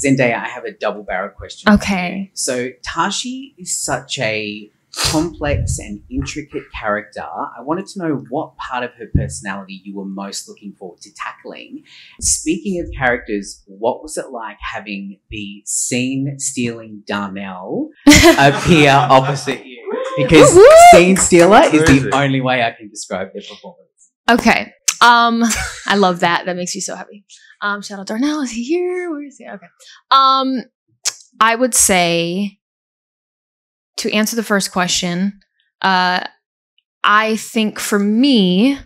Zendaya, I have a double-barrel question. Okay. So Tashi is such a complex and intricate character. I wanted to know what part of her personality you were most looking forward to tackling. Speaking of characters, what was it like having the scene-stealing Darnell appear opposite you? Because scene stealer is the only way I can describe their performance. Okay. I love that. That makes me so happy. Shout out Darnell. Is he here? Where is he? Okay. I would say, to answer the first question, I think for me,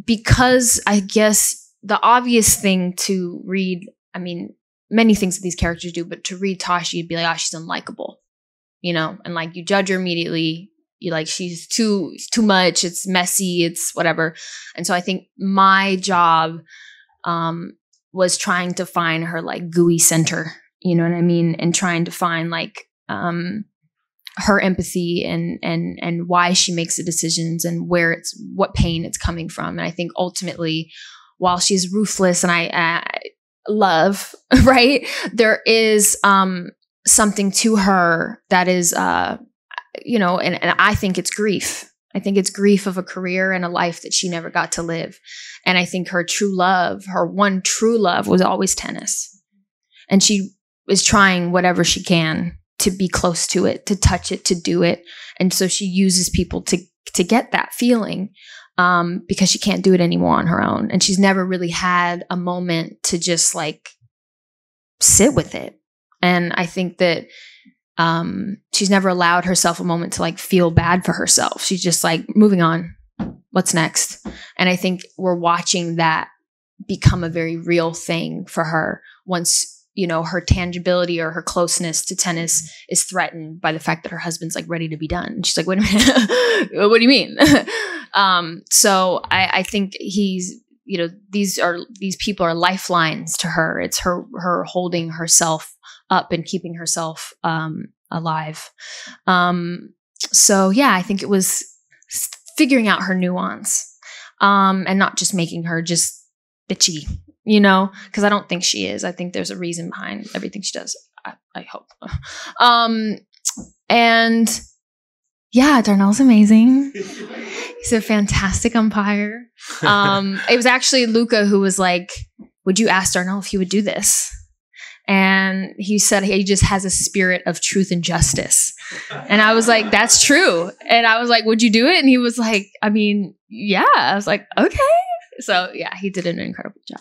because I guess the obvious thing to read, I mean, many things that these characters do, but to read Tashi, you'd be like, oh, she's unlikable, you know, and like you judge her immediately. You like, she's too much. It's messy. It's whatever. And so I think my job was trying to find her like gooey center, you know what I mean? And trying to find like her empathy and why she makes the decisions and what pain it's coming from. And I think ultimately, while she's ruthless and I love, right, there is something to her that is, you know, and I think it's grief. I think it's grief of a career and a life that she never got to live. And I think her true love, her one true love was always tennis. And she is trying whatever she can to be close to it, to touch it, to do it. And so she uses people to get that feeling because she can't do it anymore on her own. And she's never really had a moment to just like sit with it. And I think that she's never allowed herself a moment to like feel bad for herself. She's just like moving on. What's next? And I think we're watching that become a very real thing for her once, you know, her tangibility or her closeness to tennis is threatened by the fact that her husband's like ready to be done. And she's like, wait a minute, what do you mean? So I think he's, you know, these people are lifelines to her. It's her holding herself up and keeping herself alive. So yeah, I think it was figuring out her nuance and not just making her just bitchy, you know, because I don't think she is. I think there's a reason behind everything she does. I hope. And yeah, Darnell's amazing. He's a fantastic umpire. It was actually Luca who was like, would you ask Darnell if he would do this? And he said he just has a spirit of truth and justice. And I was like, that's true. And I was like, would you do it? And he was like, I mean, yeah. I was like, okay. So yeah, he did an incredible job.